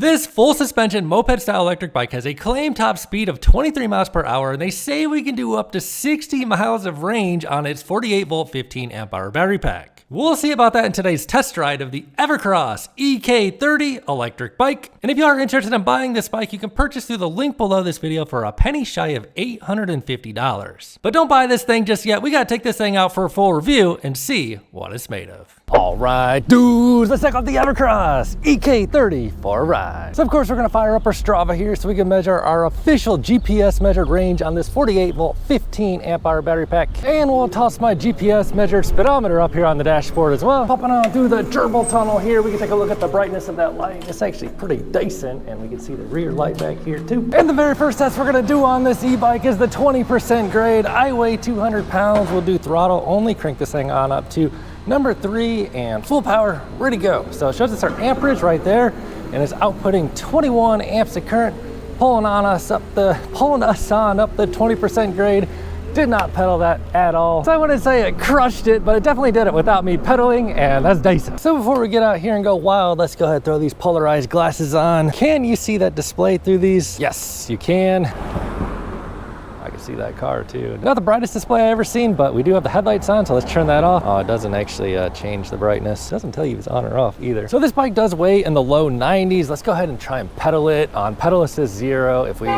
This full suspension moped style electric bike has a claimed top speed of 23 miles per hour, and they say we can do up to 60 miles of range on its 48 volt 15 amp hour battery pack. We'll see about that in today's test ride of the Evercross EK30 electric bike. And if you are interested in buying this bike, you can purchase through the link below this video for a penny shy of $850. But don't buy this thing just yet. We gotta take this thing out for a full review and see what it's made of. All right, dudes, let's check out the Evercross EK30 for a ride. So of course we're gonna fire up our Strava here so we can measure our official GPS measured range on this 48 volt 15 amp hour battery pack. And we'll toss my GPS measured speedometer up here on the dashboard as well. Popping on through the gerbil tunnel here, we can take a look at the brightness of that light. It's actually pretty decent, and we can see the rear light back here too. And the very first test we're gonna do on this e-bike is the 20% grade. I weigh 200 pounds. We'll do throttle only, crank this thing on up to number 3 and full power, ready to go. So it shows us our amperage right there, and it's outputting 21 amps of current, pulling us on up the 20% grade. Did not pedal that at all. So I wouldn't say it crushed it, but it definitely did it without me pedaling, and that's decent. So before we get out here and go wild, let's go ahead and throw these polarized glasses on. Can you see that display through these? Yes, you can. I can see that car too. Not the brightest display I ever seen, but we do have the headlights on, so let's turn that off. Oh, it doesn't actually change the brightness. It doesn't tell you if it's on or off either. So this bike does weigh in the low 90s. Let's go ahead and try and pedal it on pedal assist 0. If we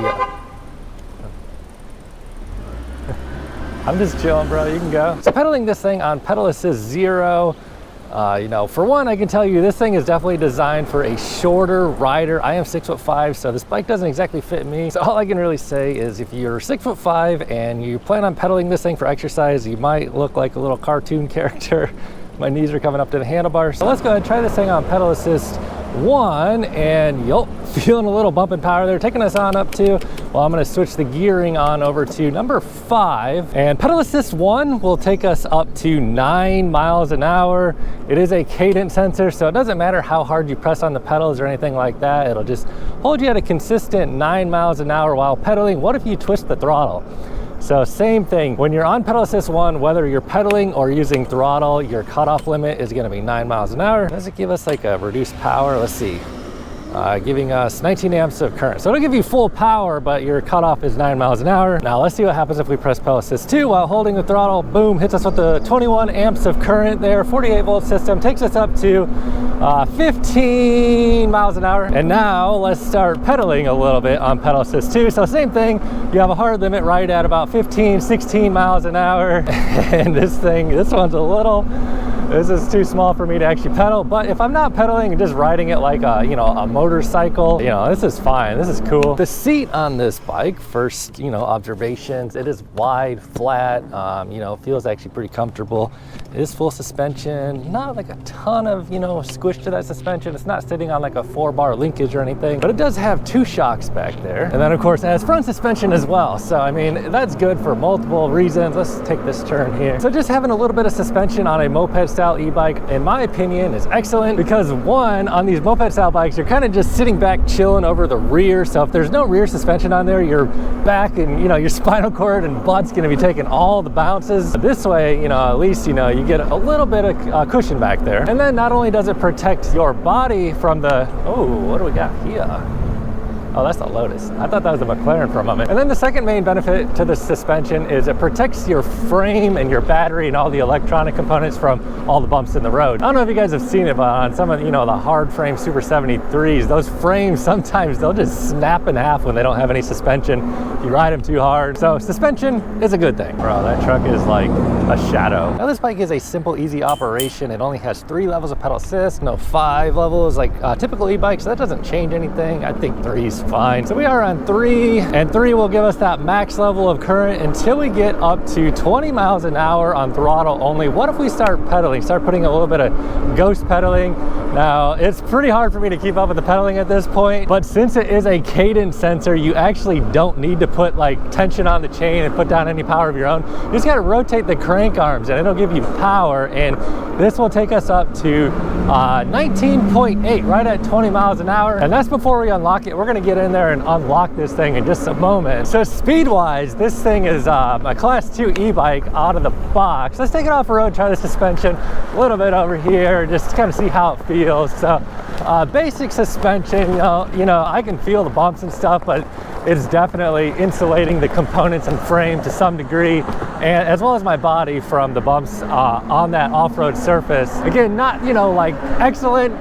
I'm just chilling, bro, you can go. So pedaling this thing on pedal assist 0, you know, for one, I can tell you this thing is definitely designed for a shorter rider. I am 6'5", so this bike doesn't exactly fit me. So all I can really say is if you're 6'5" and you plan on pedaling this thing for exercise, you might look like a little cartoon character. My knees are coming up to the handlebars. So let's go ahead and try this thing on pedal assist 1, and yup, feeling a little bump in power there, taking us on up to, well, I'm gonna switch the gearing on over to number 5, and pedal assist 1 will take us up to 9 miles an hour. It is a cadence sensor, so it doesn't matter how hard you press on the pedals or anything like that. It'll just hold you at a consistent 9 miles an hour while pedaling. What if you twist the throttle? So same thing, when you're on pedal assist 1, whether you're pedaling or using throttle, your cutoff limit is gonna be 9 miles an hour. Does it give us like a reduced power? Let's see. Giving us 19 amps of current. So it'll give you full power, but your cutoff is 9 miles an hour. Now let's see what happens if we press pedal assist 2 while holding the throttle. Boom, hits us with the 21 amps of current there. 48 volt system takes us up to 15 miles an hour. And now let's start pedaling a little bit on pedal assist 2. So same thing, you have a hard limit right at about 15, 16 miles an hour. And this one's a little, this is too small for me to actually pedal. But if I'm not pedaling and just riding it like a, you know, a motorcycle, you know, this is fine. This is cool. The seat on this bike, first, you know, observations, it is wide, flat, you know, feels actually pretty comfortable. It is full suspension, not like a ton of, you know, squish to that suspension. It's not sitting on like a 4-bar linkage or anything, but it does have 2 shocks back there. And then of course it has front suspension as well. So I mean, that's good for multiple reasons. Let's take this turn here. So just having a little bit of suspension on a moped style e-bike, in my opinion, is excellent because one, on these moped style bikes, you're kind of just sitting back chilling over the rear. So if there's no rear suspension on there, your back and, you know, your spinal cord and butt's going to be taking all the bounces. This way, you know, at least, you know, you get a little bit of cushion back there. And then not only does it protect your body from the, oh, what do we got here? Oh, that's the Lotus. I thought that was the McLaren for a moment. And then the second main benefit to the suspension is it protects your frame and your battery and all the electronic components from all the bumps in the road. I don't know if you guys have seen it, but on some of, you know, the hard frame Super 73s, those frames, sometimes they'll just snap in half when they don't have any suspension. If you ride them too hard. So suspension is a good thing. Bro, that truck is like a shadow. Now this bike is a simple, easy operation. It only has 3 levels of pedal assist, no 5 levels like typical e-bikes. So that doesn't change anything. I think 3's fine. So we are on 3, and 3 will give us that max level of current until we get up to 20 miles an hour on throttle only. What if we start pedaling, start putting a little bit of ghost pedaling? Now, it's pretty hard for me to keep up with the pedaling at this point, but since it is a cadence sensor, you actually don't need to put like tension on the chain and put down any power of your own. You just gotta rotate the crank arms and it'll give you power, and this will take us up to 19.8, right at 20 miles an hour. And that's before we unlock it. We're gonna get in there and unlock this thing in just a moment. So speed-wise, this thing is a Class 2 e-bike out of the box. Let's take it off the road, try the suspension a little bit over here, just kind of see how it feels. So Basic suspension, you know, I can feel the bumps and stuff, but it's definitely insulating the components and frame to some degree, and as well as my body from the bumps on that off-road surface. Again, not, you know, like excellent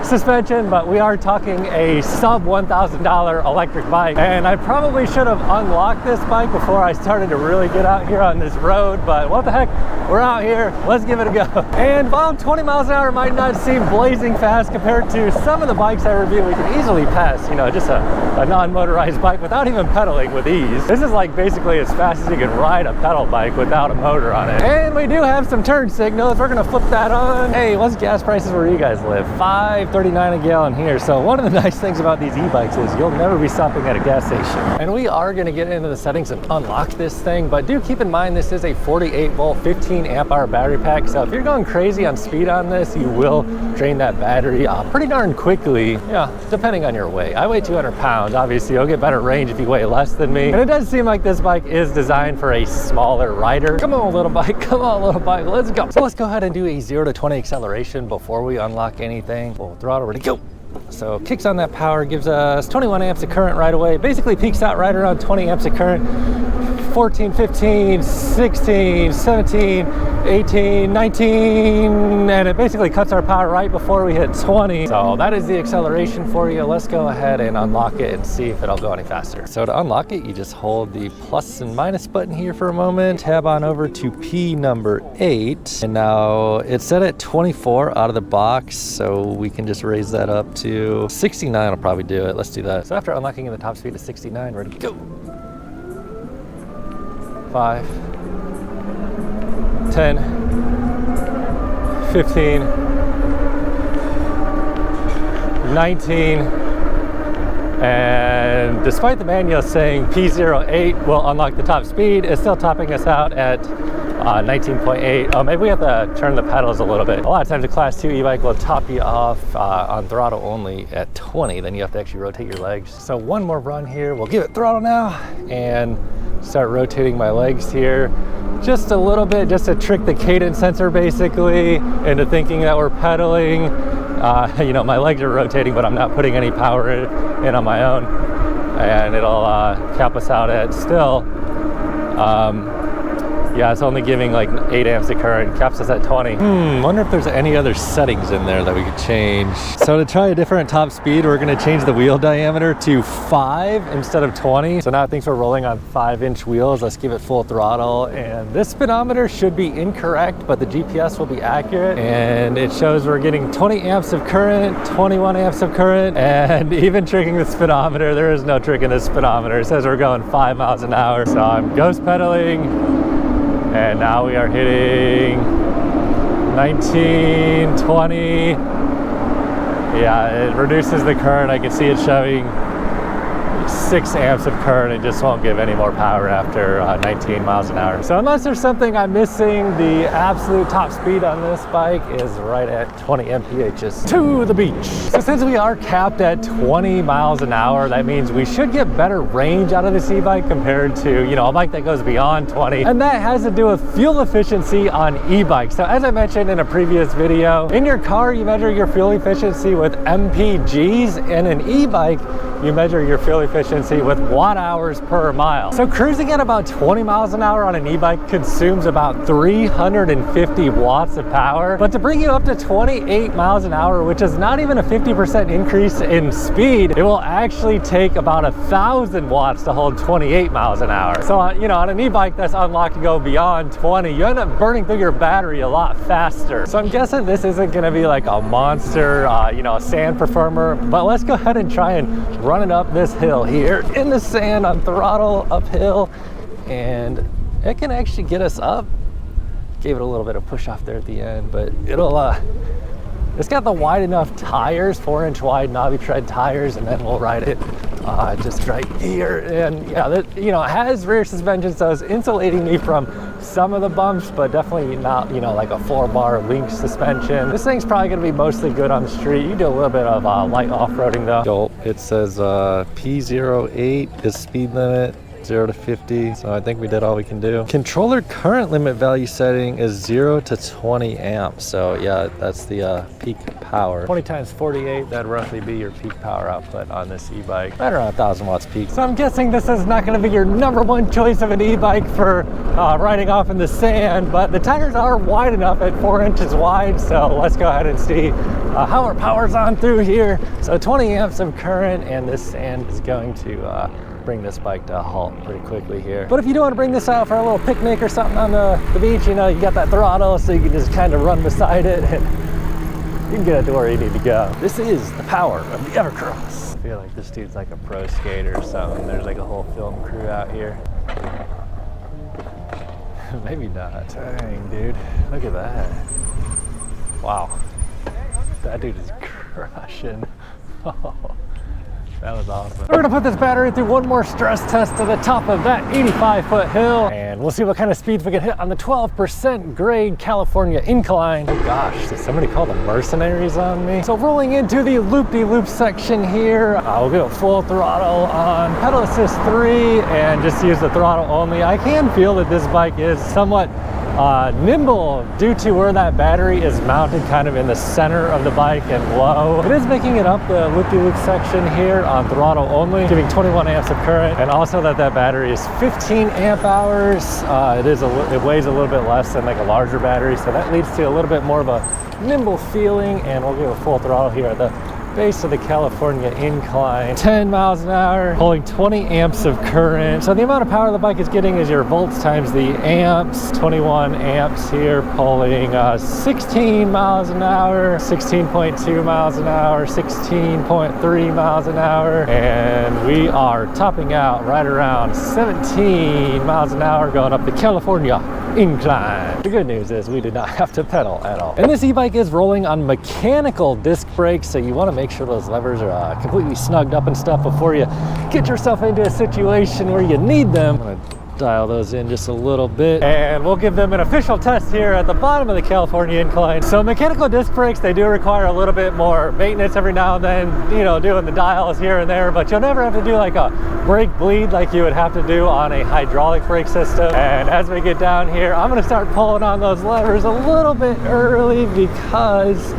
suspension, but we are talking a sub $1,000 electric bike, and I probably should have unlocked this bike before I started to really get out here on this road, but what the heck, we're out here, let's give it a go. And while 20 miles an hour might not seem blazing fast compared to some of the bikes I review, we can easily pass, you know, just a non-motorized bike without even pedaling with ease. This is like basically as fast as you can ride a pedal bike without a motor on it. And we do have some turn signals. We're gonna flip that on. Hey, what's gas prices where you guys live? $5.39 a gallon here. So one of the nice things about these e-bikes is you'll never be stopping at a gas station. And we are gonna get into the settings and unlock this thing, but do keep in mind this is a 48 volt, 15 amp hour battery pack. So if you're going crazy on speed on this, you will drain that battery pretty darn quickly, yeah, depending on your weight. I weigh 200 pounds. Obviously, you'll get better range if you weigh less than me. And it does seem like this bike is designed for a smaller rider. Come on, little bike. Come on, little bike. Let's go. So let's go ahead and do a 0 to 20 acceleration before we unlock anything. Full throttle, ready, go. So kicks on that power, gives us 21 amps of current right away. Basically peaks out right around 20 amps of current. 14, 15, 16, 17, 18, 19, and it basically cuts our power right before we hit 20. So that is the acceleration for you. Let's go ahead and unlock it and see if it'll go any faster. So to unlock it, you just hold the plus and minus button here for a moment, tab on over to P number 8, and now it's set at 24 out of the box, so we can just raise that up to 69. Will probably do it. Let's do that. So after unlocking the top speed to 69, ready to go. 5, 10, 15, 19, and despite the manual saying P08 will unlock the top speed, it's still topping us out at 19.8. Oh, maybe we have to turn the pedals a little bit. A lot of times a class 2 e-bike will top you off on throttle only at 20, then you have to actually rotate your legs. So one more run here, we'll give it throttle now and start rotating my legs here just a little bit, just to trick the cadence sensor basically into thinking that we're pedaling. You know, my legs are rotating, but I'm not putting any power in on my own, and it'll cap us out at still yeah, it's only giving like 8 amps of current, caps us at 20. Wonder if there's any other settings in there that we could change. So to try a different top speed, we're gonna change the wheel diameter to 5 instead of 20. So now it thinks we're rolling on 5-inch wheels. Let's give it full throttle. And this speedometer should be incorrect, but the GPS will be accurate. And it shows we're getting 20 amps of current, 21 amps of current, and even tricking the speedometer. There is no trick in this speedometer. It says we're going 5 miles an hour. So I'm ghost pedaling. And now we are hitting 19, 20. Yeah, it reduces the current. I can see it showing 6 amps of current. It just won't give any more power after 19 miles an hour. So unless there's something I'm missing, the absolute top speed on this bike is right at 20 MPHs to the beach. So since we are capped at 20 miles an hour, that means we should get better range out of this e-bike compared to, you know, a bike that goes beyond 20. And that has to do with fuel efficiency on e-bikes. So as I mentioned in a previous video, in your car, you measure your fuel efficiency with MPGs. In an e-bike, you measure your fuel efficiency with watt hours per mile. So cruising at about 20 miles an hour on an e-bike consumes about 350 watts of power. But to bring you up to 28 miles an hour, which is not even a 50% increase in speed, it will actually take about 1,000 watts to hold 28 miles an hour. So, you know, on an e-bike that's unlocked to go beyond 20, you end up burning through your battery a lot faster. So I'm guessing this isn't gonna be like a monster, you know, sand performer, but let's go ahead and try and run it up this hill here in the sand on throttle uphill, and it can actually get us up. Gave it a little bit of push off there at the end, but it'll it's got the wide enough tires, 4-inch wide knobby tread tires, and then we'll ride it just right here. And yeah, that, you know, it has rear suspension, so it's insulating me from some of the bumps, but definitely not, you know, like a 4-bar link suspension. This thing's probably gonna be mostly good on the street. You do a little bit of light off-roading though. It says P08 is speed limit. 0 to 50. So I think we did all we can do. Controller current limit value setting is 0 to 20 amps. So yeah, that's the peak power. 20 times 48, that'd roughly be your peak power output on this e-bike. Right around 1,000 watts peak. So I'm guessing this is not gonna be your #1 choice of an e-bike for riding off in the sand, but the tires are wide enough at 4 inches wide. So let's go ahead and see how our power's on through here. So 20 amps of current, and this sand is going to bring this bike to a halt pretty quickly here. But if you do want to bring this out for a little picnic or something on the beach, you know, you got that throttle so you can just kind of run beside it and you can get it to where you need to go. This is the power of the Evercross. I feel like this dude's like a pro skater or something. There's like a whole film crew out here. Maybe not. Dang, dude. Look at that. Wow. That dude is crushing. Oh. That was awesome. We're gonna put this battery through one more stress test to the top of that 85-foot hill, and we'll see what kind of speeds we can hit on the 12% grade California incline. Oh gosh, did somebody call the mercenaries on me? So rolling into the loop-de-loop section here, we'll go full throttle on pedal assist 3 and just use the throttle only. I can feel that this bike is somewhat nimble due to where that battery is mounted kind of in the center of the bike and low. It is making it up the loop-de-loop section here on throttle only, giving 21 amps of current, and also that battery is 15 amp hours. It weighs a little bit less than like a larger battery, so that leads to a little bit more of a nimble feeling, and we'll give a full throttle here at the base of the California incline. 10 miles an hour, pulling 20 amps of current. So the amount of power the bike is getting is your volts times the amps. 21 amps here, pulling 16 miles an hour, 16.2 miles an hour, 16.3 miles an hour, and we are topping out right around 17 miles an hour going up the California incline. The good news is we did not have to pedal at all. And this e-bike is rolling on mechanical disc brakes, so you want to make sure those levers are completely snugged up and stuff before you get yourself into a situation where you need them. I'm gonna dial those in just a little bit, and we'll give them an official test here at the bottom of the California incline. So mechanical disc brakes, they do require a little bit more maintenance every now and then, you know, doing the dials here and there, but you'll never have to do like a brake bleed like you would have to do on a hydraulic brake system. And as we get down here, I'm gonna start pulling on those levers a little bit early because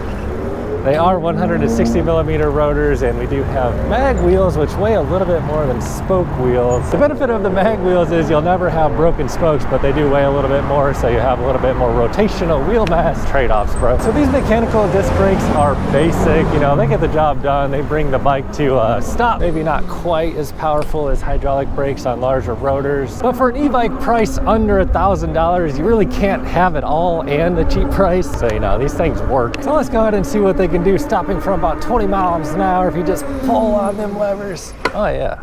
they are 160 millimeter rotors, and we do have mag wheels, which weigh a little bit more than spoke wheels. The benefit of the mag wheels is you'll never have broken spokes, but they do weigh a little bit more, so you have a little bit more rotational wheel mass. Trade-offs, bro. So these mechanical disc brakes are basic, you know, they get the job done. They bring the bike to a stop. Maybe not quite as powerful as hydraulic brakes on larger rotors, but for an e-bike price under $1,000, you really can't have it all and the cheap price. So, you know, these things work. So let's go ahead and see what they can do, stopping from about 20 miles an hour if you just pull on them levers. Oh yeah.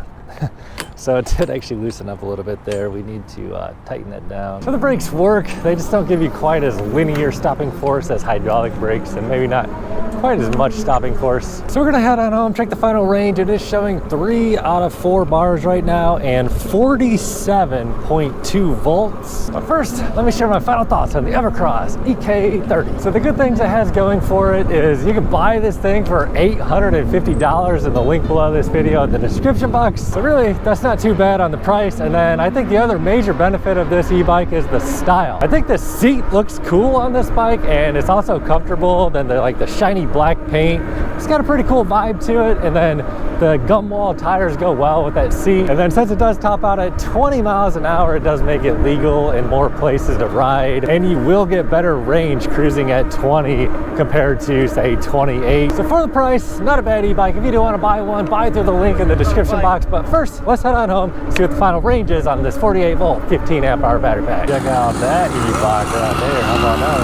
So it did actually loosen up a little bit there. We need to tighten that down. So the brakes work. They just don't give you quite as linear stopping force as hydraulic brakes, and maybe not quite as much stopping force. So we're gonna head on home, check the final range. It is showing 3 out of 4 bars right now and 47.2 volts. But first, let me share my final thoughts on the Evercross EK30. So the good things it has going for it is you can buy this thing for $850 in the link below this video in the description box. So really, that's not too bad on the price. And then I think the other major benefit of this e-bike is the style. I think the seat looks cool on this bike, and it's also comfortable than the shiny black paint. It's got a pretty cool vibe to it, and then the gum wall tires go well with that seat. And then since it does top out at 20 miles an hour, it does make it legal in more places to ride, and you will get better range cruising at 20 compared to say 28. So for the price, not a bad e-bike. If you do want to buy one, buy through the link in the description box. But first, let's head on home and see what the final range is on this 48 volt 15 amp hour battery pack. Check out that e-bike right there. How about that?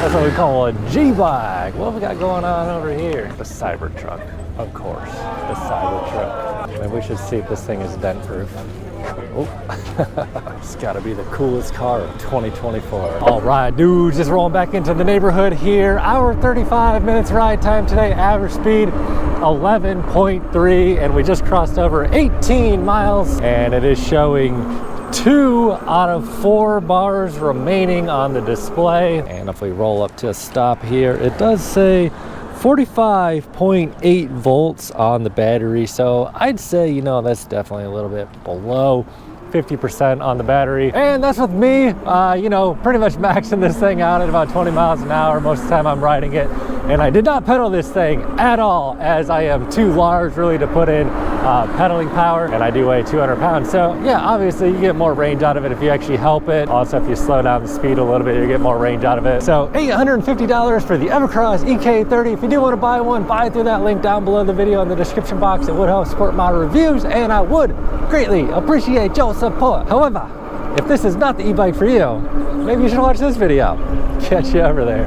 That's what we call a G-bike. What have we got going on over here? The Cybertruck, of course. The Cybertruck. Maybe we should see if this thing is dent proof. Oh, it's gotta be the coolest car of 2024. All right, dudes, just rolling back into the neighborhood here. Hour 35 minutes ride time today, average speed 11.3, and we just crossed over 18 miles, and it is showing 2 out of 4 bars remaining on the display. And if we roll up to a stop here, it does say 45.8 volts on the battery, so I'd say, you know, that's definitely a little bit below 50% on the battery. And that's with me, you know, pretty much maxing this thing out at about 20 miles an hour most of the time I'm riding it. And I did not pedal this thing at all, as I am too large really to put in pedaling power, and I do weigh 200 pounds. So yeah, obviously you get more range out of it if you actually help it. Also, if you slow down the speed a little bit, you get more range out of it. So $850 for the Evercross EK30. If you do want to buy one, buy it through that link down below the video in the description box. It would help support my reviews, and I would greatly appreciate your support. However, if this is not the e-bike for you, maybe you should watch this video. Catch you over there.